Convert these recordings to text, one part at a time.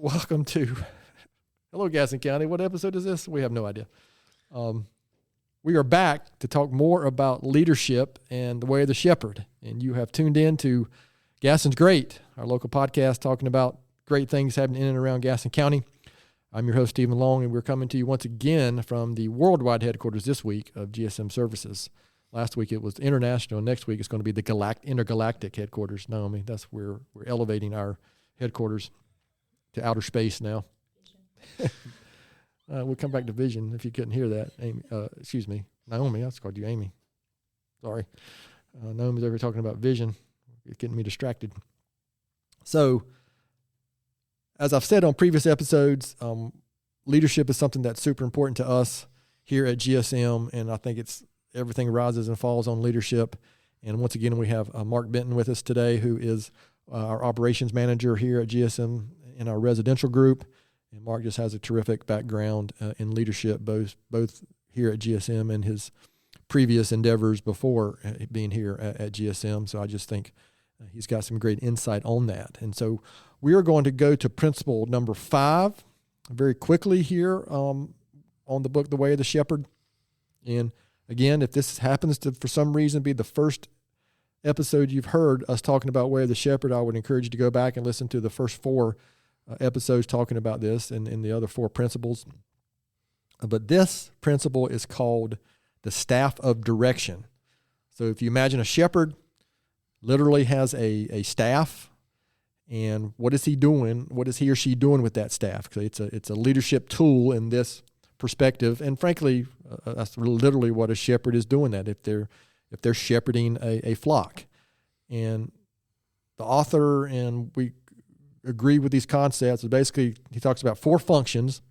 welcome to, hello, Gaston County. What episode is this? We have no idea. We are back to talk more about leadership and the way of the shepherd. And you have tuned in to Gaston's Great, our local podcast talking about great things happening in and around Gaston County. I'm your host, Stephen Long, and we're coming to you once again from the worldwide headquarters this week of GSM Services. Last week it was international. Next week it's going to be the intergalactic headquarters. Naomi, that's where we're elevating our headquarters to outer space now. We'll come back to vision if you couldn't hear that. Amy, excuse me, Naomi. I just called you Amy. Sorry. Naomi's over here talking about vision. It's getting me distracted. So, as I've said on previous episodes, leadership is something that's super important to us here at GSM, and I think it's everything rises and falls on leadership. And once again, we have Mark Benton with us today, who is our operations manager here at GSM in our residential group. And Mark just has a terrific background in leadership, both here at GSM and his previous endeavors before being here at GSM. So I just think he's got some great insight on that. And so we are going to go to principle number 5 very quickly here on the book, The Way of the Shepherd. And again, if this happens to, for some reason, be the first episode you've heard us talking about Way of the Shepherd, I would encourage you to go back and listen to the first 4 episodes talking about this and the other 4 principles. But this principle is called the staff of direction. So if you imagine a shepherd literally has a staff, and what is he doing? What is he or she doing with that staff? Because it's a leadership tool in this perspective, and frankly, that's literally what a shepherd is doing. That if they're shepherding a flock, and the author and we agree with these concepts. Basically, he talks about 4 functions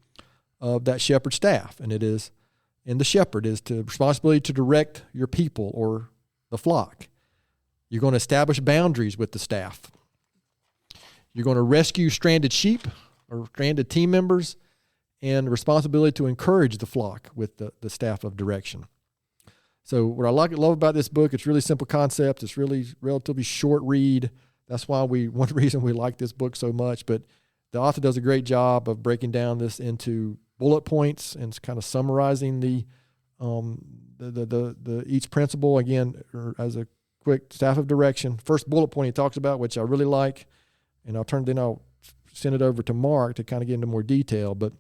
of that shepherd staff, and the shepherd is to responsibility to direct your people or the flock. You're going to establish boundaries with the staff. You're going to rescue stranded sheep or stranded team members, and the responsibility to encourage the flock with the staff of direction. So what I love about this book, it's really simple concepts. It's really relatively short read. That's why one reason we like this book so much. But the author does a great job of breaking down this into bullet points and kind of summarizing the each principle again as a quick staff of direction. First bullet point he talks about, which I really like, and I'll send it over to Mark to kind of get into more detail. But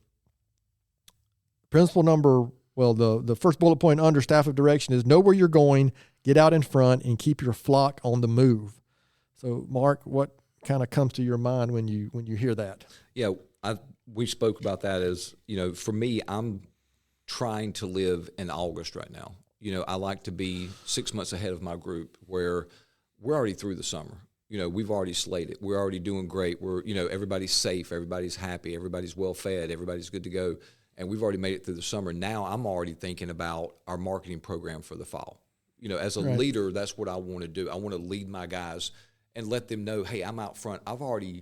principle the first bullet point under staff of direction is know where you're going, get out in front, and keep your flock on the move. So, Mark, what kind of comes to your mind when you hear that? Yeah, we spoke about that as, for me, I'm trying to live in August right now. I like to be 6 months ahead of my group where we're already through the summer. We've already slated. We're already doing great. Everybody's safe. Everybody's happy. Everybody's well fed. Everybody's good to go. And we've already made it through the summer. Now I'm already thinking about our marketing program for the fall. As a leader, that's what I want to do. I want to lead my guys and let them know, hey, I'm out front. One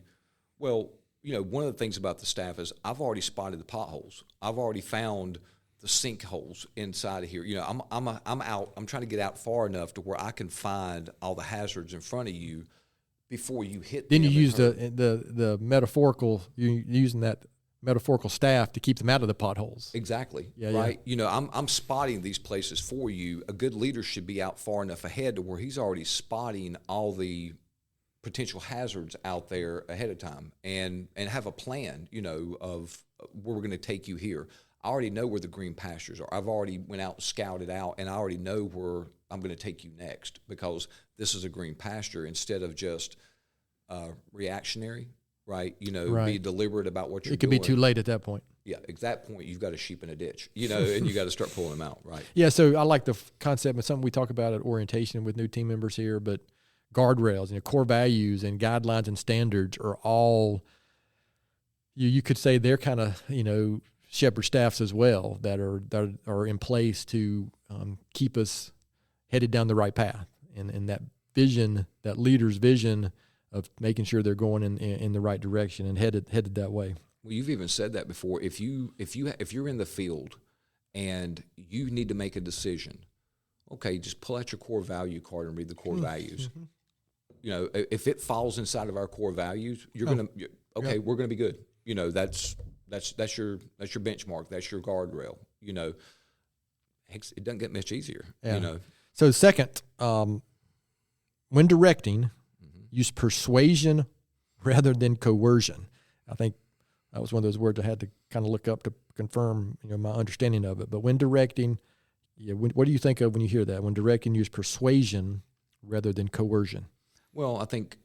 of the things about the staff is I've already spotted the potholes. I've already found the sinkholes inside of here. I'm out. I'm trying to get out far enough to where I can find all the hazards in front of you before you hit them. Then you use the metaphorical, you're using that metaphorical staff to keep them out of the potholes. Exactly. Yeah, right. Yeah. I'm spotting these places for you. A good leader should be out far enough ahead to where he's already spotting all the potential hazards out there ahead of time and have a plan, of where we're going to take you here. I already know where the green pastures are. I've already went out and scouted out, and I already know where I'm going to take you next because this is a green pasture instead of just reactionary, right? Be deliberate about what you're doing. It could be too late at that point. Yeah, at that point, you've got a sheep in a ditch, and you got to start pulling them out, right? Yeah, so I like the concept. It's something we talk about at orientation with new team members here, but guardrails, core values and guidelines and standards are all, you could say they're kind of, shepherd staffs as well that are in place to keep us headed down the right path. And that vision, that leader's vision of making sure they're going in the right direction and headed that way. Well, you've even said that before. If you're in the field and you need to make a decision, okay, just pull out your core value card and read the core values. Mm-hmm. If it falls inside of our core values, we're going to be good. You know, that's your benchmark. That's your guardrail. You know, it doesn't get much easier. Yeah. You know. So second, when directing, use persuasion rather than coercion. I think that was one of those words I had to kind of look up to confirm, my understanding of it. But when directing, what do you think of when you hear that? When directing, use persuasion rather than coercion. Well, I think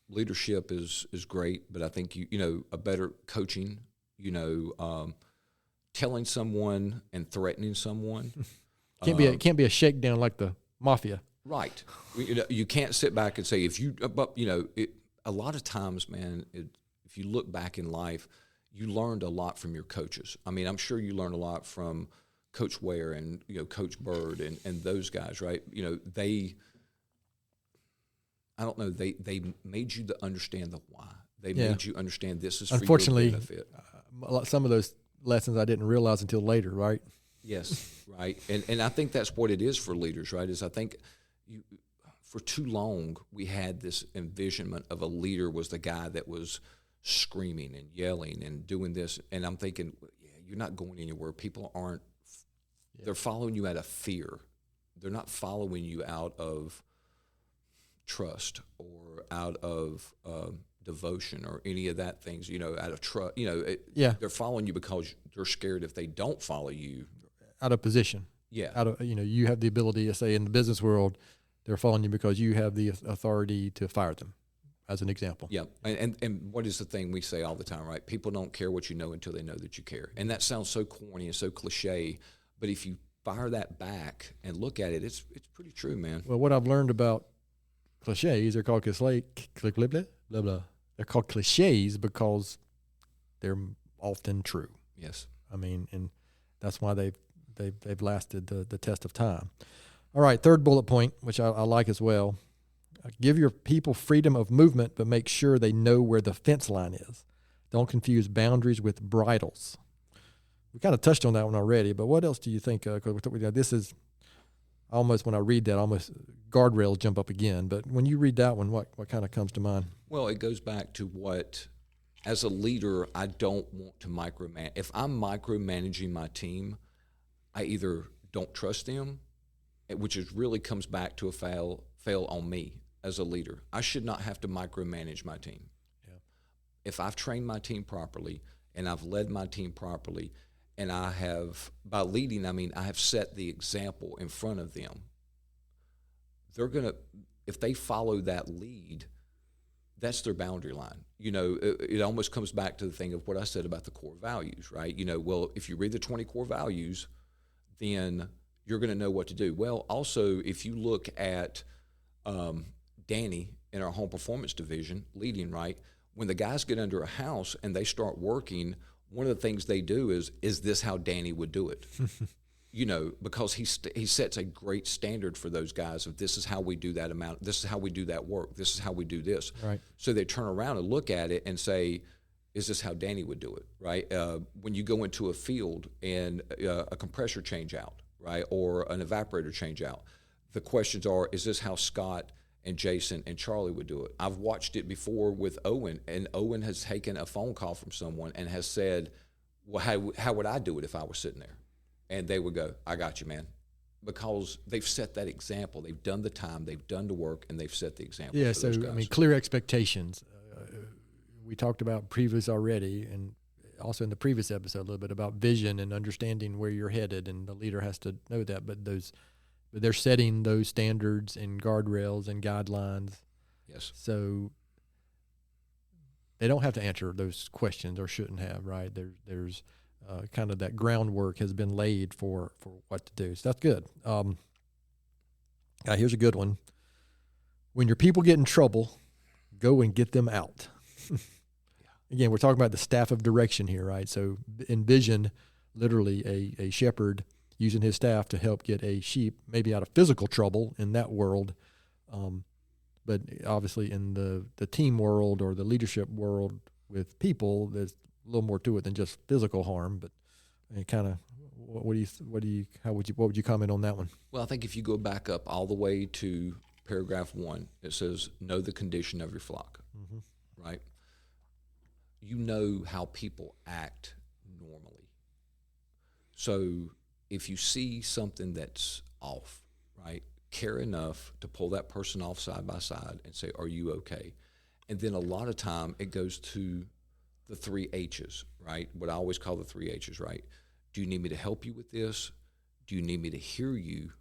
leadership is great, but I think a better coaching, telling someone and threatening someone can't be a shakedown like the mafia. Right. You can't sit back and say a lot of times, man, if you look back in life, you learned a lot from your coaches. I mean, I'm sure you learned a lot from Coach Ware and Coach Bird and those guys, right? They made you to understand the why. They made you understand this is for your benefit. Some of those lessons I didn't realize until later, right? Yes, right. And I think that's what it is for leaders, right? Is I think for too long we had this envisionment of a leader was the guy that was screaming and yelling and doing this. And I'm thinking, you're not going anywhere. People aren't. They're following you out of fear. They're not following you out of trust or out of devotion or any of that things, out of trust. They're following you because they're scared if they don't follow you. Out of position. Yeah. Out of, you have the ability to say in the business world, they're following you because you have the authority to fire them, as an example. Yeah. And what is the thing we say all the time, right? People don't care what you know until they know that you care. And that sounds so corny and so cliche, but if you fire that back and look at it, it's pretty true, man. Well, what I've learned about cliches, they're called blah, blah. They're called cliches because they're often true. Yes. I mean, and that's why they've lasted the test of time. All right, third bullet point, which I like as well. Give your people freedom of movement, but make sure they know where the fence line is. Don't confuse boundaries with bridles. We kind of touched on that one already, but what else do you think? This is almost, when I read that, almost guardrails jump up again. But when you read that one, what kind of comes to mind? Well, it goes back to what, as a leader, I don't want to micromanage. If I'm micromanaging my team, I either don't trust them, which really comes back to a fail on me as a leader. I should not have to micromanage my team. Yeah. If I've trained my team properly and I've led my team properly, and I have, by leading, I mean I have set the example in front of them, they're going to, if they follow that lead, that's their boundary line. It almost comes back to the thing of what I said about the core values, right? Well, if you read the 20 core values, then you're going to know what to do. Well, also, if you look at Danny in our home performance division leading, right, when the guys get under a house and they start working, one of the things they do is this how Danny would do it? Because he sets a great standard for those guys of this is how we do that amount, this is how we do that work, this is how we do this. Right. So they turn around and look at it and say, is this how Danny would do it, right? When you go into a field and a compressor change out, right, or an evaporator change out, the questions are, is this how Scott and Jason and Charlie would do it? I've watched it before with Owen, and Owen has taken a phone call from someone and has said, well, how would I do it if I was sitting there? And they would go, I got you, man. Because they've set that example. They've done the time, they've done the work, and they've set the example. Yeah, for those guys. I mean, clear expectations. We talked about previous already, and also in the previous episode a little bit about vision and understanding where you're headed, and the leader has to know that. But they're setting those standards and guardrails and guidelines. Yes. So they don't have to answer those questions, or shouldn't have, right? There's kind of that groundwork has been laid for what to do. So that's good. Here's a good one. When your people get in trouble, go and get them out. Again, we're talking about the staff of direction here, right? So envision literally a shepherd using his staff to help get a sheep maybe out of physical trouble in that world. But obviously in the team world or the leadership world with people, there's a little more to it than just physical harm. But kind of, what would you comment on that one? Well, I think if you go back up all the way to paragraph 1, it says, know the condition of your flock, right? you know how people act normally. So if you see something that's off, right, care enough to pull that person off side by side and say, are you okay? And then a lot of time it goes to the 3 H's, right? What I always call the 3 H's, right? Do you need me to help you with this? Do you need me to hear you?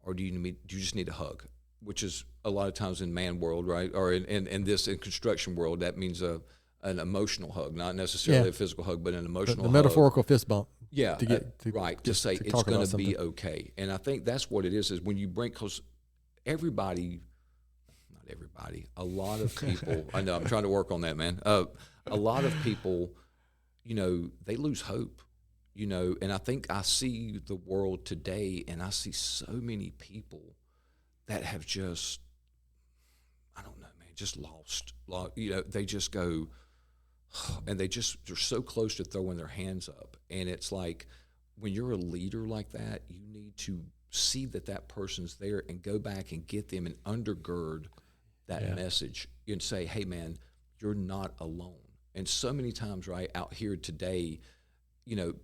Or do you just need a hug? Which is a lot of times in man world, right? Or in construction world, that means an emotional hug, not necessarily a physical hug, but an emotional hug. The metaphorical fist bump. Yeah, to say it's going to be okay. And I think that's what it is when you bring, because everybody, not everybody, a lot of people, I know, I'm trying to work on that, man. A lot of people, they lose hope, and I think I see the world today and I see so many people that have just, I don't know, man, just lost. They just go, and they're so close to throwing their hands up. And it's like, when you're a leader like that, you need to see that person's there and go back and get them and undergird that message and say, hey, man, you're not alone. And so many times, right, out here today,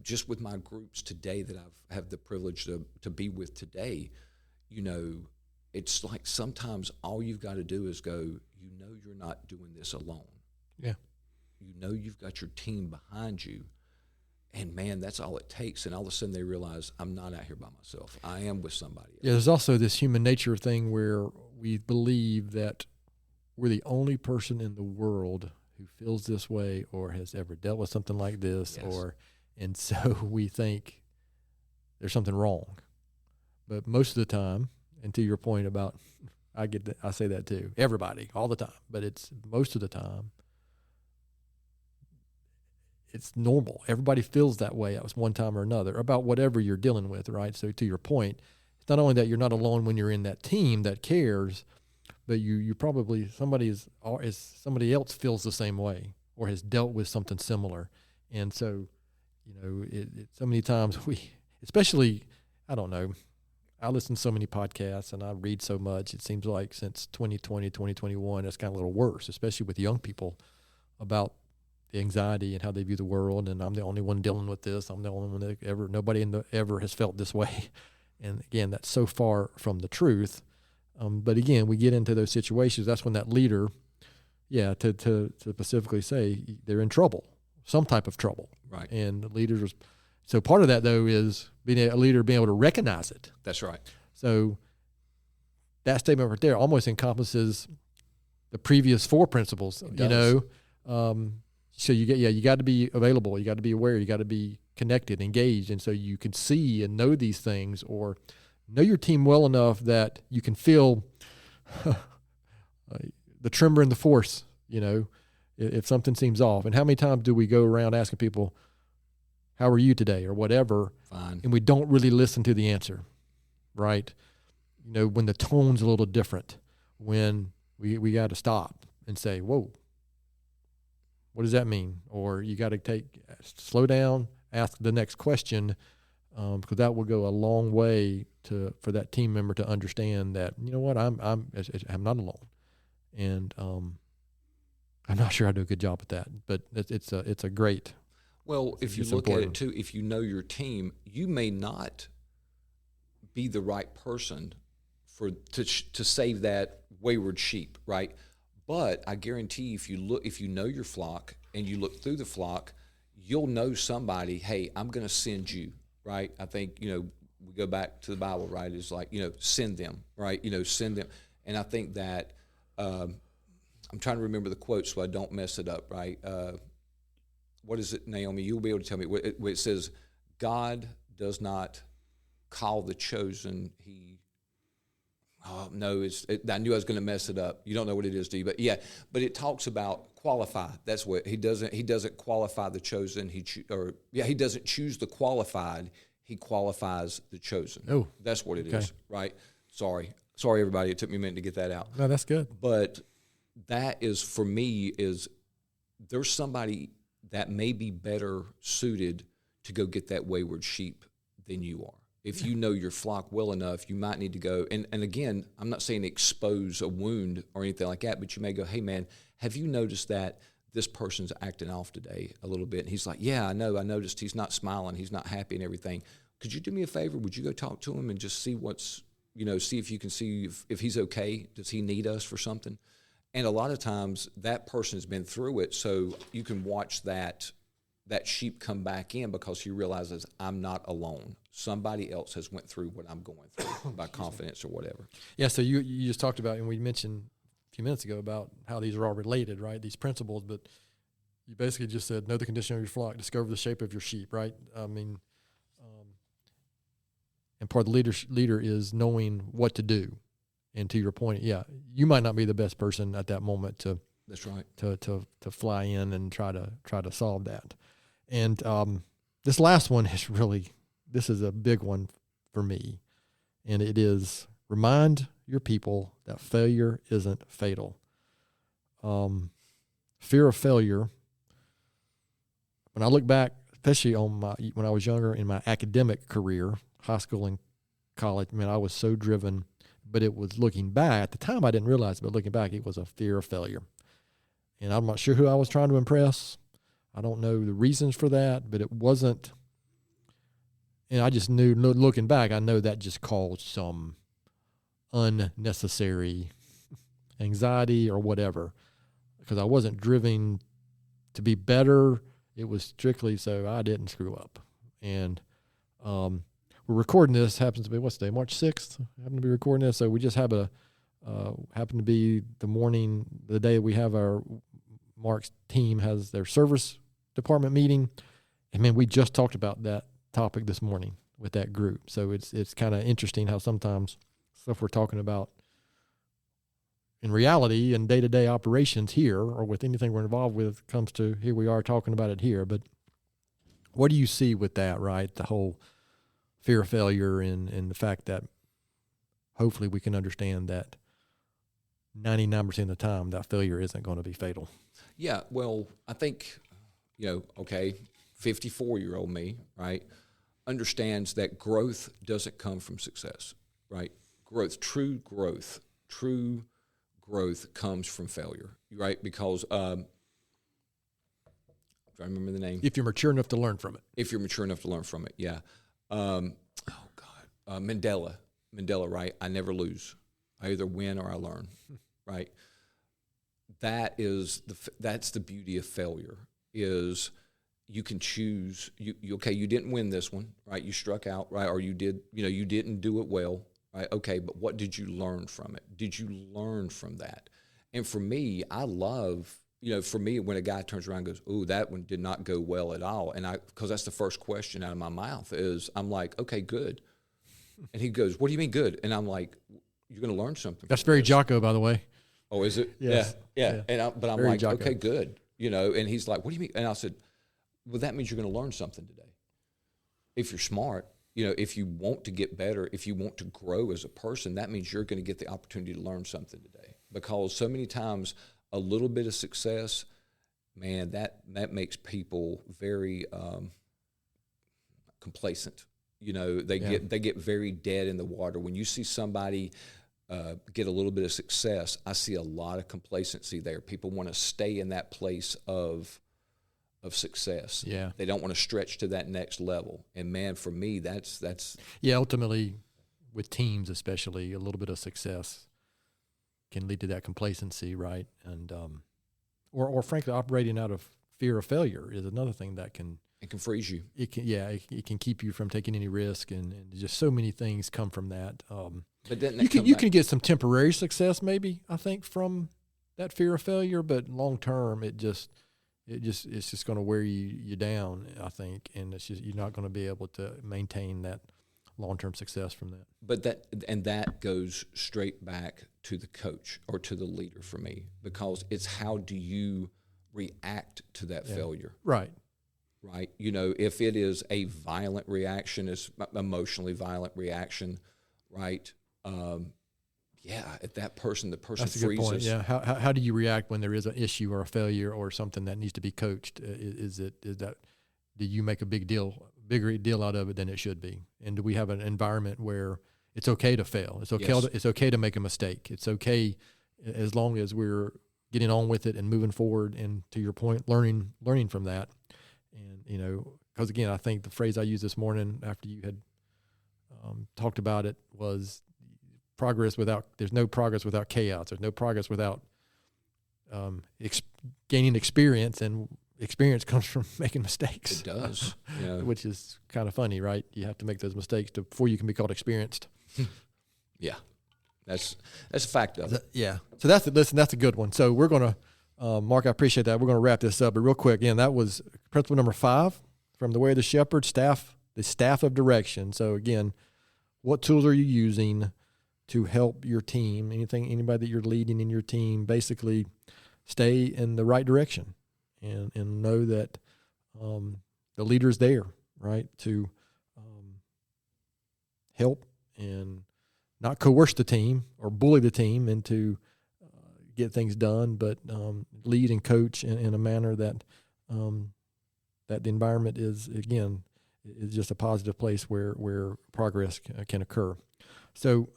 just with my groups today that I've had the privilege to be with today, it's like sometimes all you've got to do is go, you're not doing this alone. Yeah. You've got your team behind you. And, man, that's all it takes. And all of a sudden they realize I'm not out here by myself. I am with somebody else. Yeah, there's also this human nature thing where we believe that we're the only person in the world who feels this way or has ever dealt with something like this. Yes. And so we think there's something wrong. But most of the time, and to your point about, I say that too, everybody, all the time, but it's most of the time, it's normal. Everybody feels that way at one time or another about whatever you're dealing with, right? So to your point, it's not only that you're not alone when you're in that team that cares, but you probably somebody else feels the same way or has dealt with something similar. And so, so many times especially, I don't know, I listen to so many podcasts and I read so much. It seems like since 2020, 2021, it's gotten a little worse, especially with young people, about the anxiety and how they view the world. And I'm the only one dealing with this. I'm the only one that nobody ever has felt this way. And again, that's so far from the truth. But again, we get into those situations. That's when that leader, to specifically say they're in trouble, some type of trouble. Right. And the leaders, so part of that though is being a leader, being able to recognize it. That's right. So that statement right there almost encompasses the previous 4 principles. It does. So you got to be available, you got to be aware, you got to be connected, engaged, and so you can see and know these things, or know your team well enough that you can feel the tremor in the force, if something seems off. And how many times do we go around asking people, how are you today, or whatever, Fine. And we don't really listen to the answer, right? When the tone's a little different, when we got to stop and say, whoa, what does that mean? Or you got to slow down, ask the next question, because that will go a long way for that team member to understand that, I'm not alone, and I'm not sure I do a good job at that, but it's a great. Well, if you look at it too, if you know your team, you may not be the right person to save that wayward sheep, right? But I guarantee if you know your flock and you look through the flock, you'll know somebody, hey, I'm going to send you, right? I think, we go back to the Bible, right? It's like, send them, right? Send them. And I think that, I'm trying to remember the quote so I don't mess it up, right? What is it, Naomi? You'll be able to tell me where it says, God does not call the chosen, I knew I was going to mess it up. You don't know what it is, do you? But but it talks about qualify. That's what he doesn't qualify the chosen. He doesn't choose the qualified. He qualifies the chosen. Oh, that's what it is, right? Sorry, everybody. It took me a minute to get that out. No, that's good. But that is, for me, there's somebody that may be better suited to go get that wayward sheep than you are. If you know your flock well enough, you might need to go, and again, I'm not saying expose a wound or anything like that, but you may go, hey, man, have you noticed that this person's acting off today a little bit. And he's like, yeah, I know. I noticed he's not smiling. He's not happy and everything. Could you do me a favor? Would you go talk to him and just see see if you can see if he's okay? Does he need us for something? And a lot of times that person's been through it, so you can watch that sheep come back in because he realizes I'm not alone. Somebody else has went through what I'm going through by confidence or whatever. Yeah, so you just talked about, and we mentioned a few minutes ago about how these are all related, right, these principles, but you basically just said, know the condition of your flock, discover the shape of your sheep, right? I mean, and part of the leader is knowing what to do. And to your point, yeah, you might not be the best person at that moment to That's right. to fly in and try to solve that. And this last one this is a big one for me, and it is remind your people that failure isn't fatal. Fear of failure. When I look back, especially when I was younger in my academic career, high school and college, man, I was so driven. But it was looking back at the time, I didn't realize, but looking back, it was a fear of failure. And I'm not sure who I was trying to impress. I don't know the reasons for that, but it wasn't. And I just knew, looking back, I know that just caused some unnecessary anxiety or whatever, because I wasn't driven to be better. It was strictly so I didn't screw up. And we're recording this, happens to be, what's the day, March 6th? I happen to be recording this, so we just have happen to be the day we have Mark's team has their service department meeting, and man, we just talked about that topic this morning with that group. So it's kind of interesting how sometimes stuff we're talking about in reality and day-to-day operations here or with anything we're involved with comes to here we are talking about it here. But what do you see with that, right? The whole fear of failure and the fact that hopefully we can understand that 99% of the time that failure isn't going to be fatal. Yeah, well, I think, 54-year-old me, right, understands that growth doesn't come from success, right? True growth comes from failure, right? Because, I'm trying to remember the name. If you're mature enough to learn from it. Yeah. Mandela, right? I never lose. I either win or I learn, right? That's the beauty of failure is you can choose. You didn't win this one, right? You struck out, right? Or you didn't do it well, right? Okay, but what did you learn from it? Did you learn from that? And for me, I love, when a guy turns around and goes, "Oh, that one did not go well at all," and because that's the first question out of my mouth is, I'm like, "Okay, good," and he goes, "What do you mean good?" And I'm like, "You're going to learn something." That's very Jocko, by the way. Oh, is it? Yes. Yeah. But I'm Very like, Jocko. "Okay, good," And he's like, "What do you mean?" And I said, "Well, that means you're going to learn something today. If you're smart, if you want to get better, if you want to grow as a person, that means you're going to get the opportunity to learn something today." Because so many times, a little bit of success, man, that makes people very complacent. They get very dead in the water. When you see somebody get a little bit of success, I see a lot of complacency there. People want to stay in that place of success. Yeah. They don't want to stretch to that next level. And man, for me, that's Yeah, ultimately with teams especially, a little bit of success can lead to that complacency, right? And or frankly, operating out of fear of failure is another thing that can freeze you. It can keep you from taking any risk, and just so many things come from that. But then you can get some temporary success, maybe, I think, from that fear of failure, but long term, it's just going to wear you down, I think, and you're not going to be able to maintain that long-term success from that. But that goes straight back to the coach or to the leader for me, because it's how do you react to that failure? Right. Right. If it is a violent reaction, it's emotionally violent reaction, right? At that person, the person That's a freezes. good point. Yeah. How do you react when there is an issue or a failure or something that needs to be coached? Do you make a bigger deal out of it than it should be? And do we have an environment where it's okay to fail? It's okay. Yes. It's okay to make a mistake. It's okay as long as we're getting on with it and moving forward. And to your point, learning from that. And, you know, because again, I think the phrase I used this morning after you had talked about it was there's no progress without chaos. There's no progress without gaining experience, and experience comes from making mistakes. It does. Yeah. Which is kind of funny, right? You have to make those mistakes before you can be called experienced. Yeah. That's a fact of it. Yeah. So that's a good one. So we're going to, Mark, I appreciate that. We're going to wrap this up, but real quick, again, that was principle number 5 from the Way of the Shepherd, the staff of direction. So again, what tools are you using to help your team? Anybody that you're leading in your team, basically stay in the right direction and know that the leader's there, right, to help and not coerce the team or bully the team into get things done, but lead and coach in a manner that that the environment is just a positive place where progress can occur. So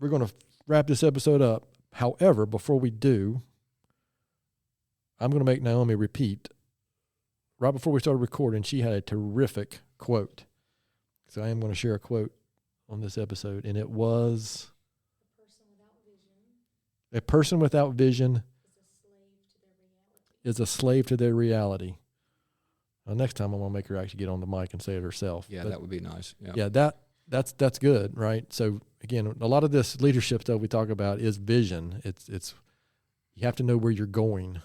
we're going to wrap this episode up. However, before we do, I'm going to make Naomi repeat. Right before we started recording, she had a terrific quote. So I am going to share a quote on this episode, and it was, a person without vision is a slave to their reality. Next time I'm going to make her actually get on the mic and say it herself. Yeah, that would be nice. Yeah, that's good, right? So again, a lot of this leadership stuff we talk about is vision. It's you have to know where you're going.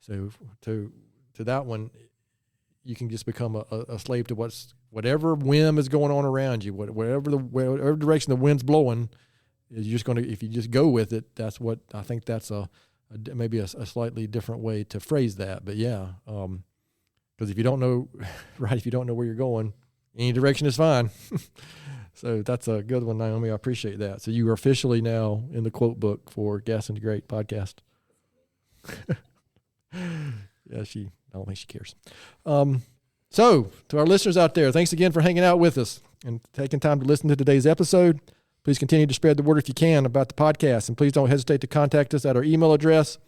So to that one, you can just become a slave to whatever whim is going on around you, whatever direction the wind's blowing. Is just going to, if you just go with it, that's what I think. That's maybe a slightly different way to phrase that. But yeah, because if you don't know, right, if you don't know where you're going, any direction is fine. So that's a good one, Naomi. I appreciate that. So you are officially now in the quote book for Gaston's Great podcast. Yeah, I don't think she cares. So to our listeners out there, thanks again for hanging out with us and taking time to listen to today's episode. Please continue to spread the word if you can about the podcast, and please don't hesitate to contact us at our email address,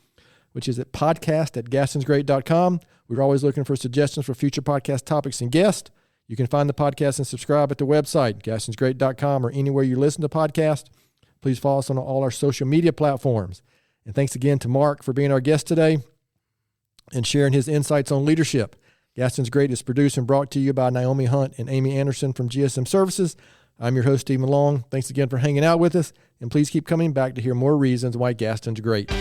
which is at podcast@gastonsgreat.com. We're always looking for suggestions for future podcast topics and guests. You can find the podcast and subscribe at the website, gastonsgreat.com, or anywhere you listen to podcasts. Please follow us on all our social media platforms. And thanks again to Mark for being our guest today and sharing his insights on leadership. Gaston's Great is produced and brought to you by Naomi Hunt and Amy Anderson from GSM Services. I'm your host, Stephen Long. Thanks again for hanging out with us, and please keep coming back to hear more reasons why Gaston's great.